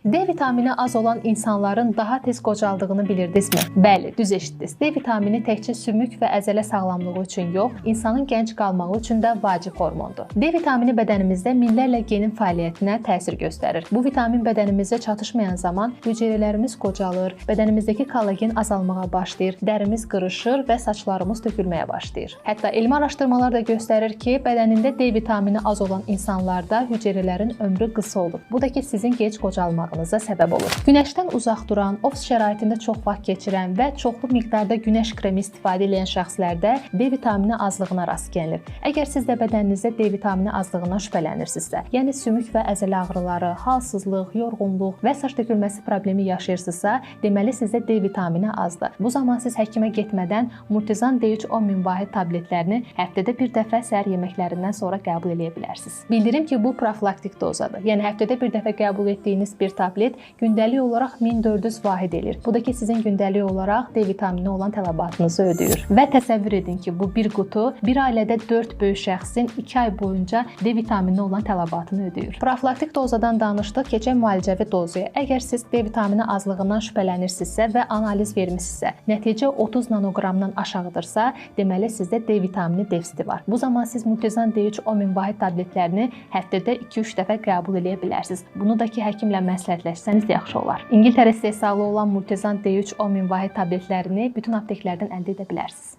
D vitamini az olan insanların daha tez qocaldığını bilirdinizmi? Bəli, düz eşitdiniz. D vitamini təkcə sümük və əzələ sağlamlığı üçün yox, insanın gənc qalmağı üçün də vacib hormondur. D vitamini bədənimizdə minlərlə genin fəaliyyətinə təsir göstərir. Bu vitamin bədənimizdə çatışmayan zaman hüceyrələrimiz qocalır, bədənimizdəki kollagen azalmağa başlayır, dərimiz qırışır və saçlarımız tökülməyə başlayır. Hətta elmi araşdırmalar da göstərir ki, bədənində D vitamini az olan insanlarda hüceyrələrin ömrü qısa olur. Bu da ki, sizin gec qocalmağınıza səbəb olur. Günəşdən uzaq duran, ofis şəraitində çox vaxt keçirən və çoxlu miqdarda günəş kremi istifadə edən şəxslərdə D vitamini azlığına rast gəlinir. Əgər siz də bədəninizdə D vitamini azlığından şübhələnirsinizsə, yəni sümük və əzələ ağrıları, halsızlıq, yorğunluq və saç tökülməsi problemi yaşayırsınızsa, deməli sizdə D vitamini azdır. Bu zaman siz həkimə getmədən Murtizan D3 10 min vahid tabletlərini həftədə bir dəfə səhər yeməklərindən sonra qəbul edə bilərsiniz. Bildirim ki, bu profilaktik dozadır. Yəni həftədə bir dəfə qəbul etdiyiniz bir tablet gündəlik olaraq 1400 vahid edir. Bu da ki, sizin gündəlik olaraq D vitamini olan tələbatınızı ödəyir. Və təsəvvür edin ki, bu bir qutu bir ailədə 4 böyük şəxsin 2 ay boyunca D vitamini olan tələbatını ödəyir. Profilaktik dozadan danışdıq, keçək müalicəvi dozaya. Əgər siz D vitamini azlığından şübhələnirsinizsə və analiz vermisinizsə, nəticə 30 nanoqramdan aşağıdırsa, deməli sizdə D vitamini defisiti var. Bu zaman siz Murtizan D3 10 min vahid tabletlərini həftədə 2-3 dəfə qəbul edə bilərsiniz. Bunu da ki, həkimlə məsləhətləşsəniz yaxşı olar. İngiltərə istehsalı olan Murtizan D3 10 min vahid tabletlərini bütün apteklərdən əldə edə bilərsiniz.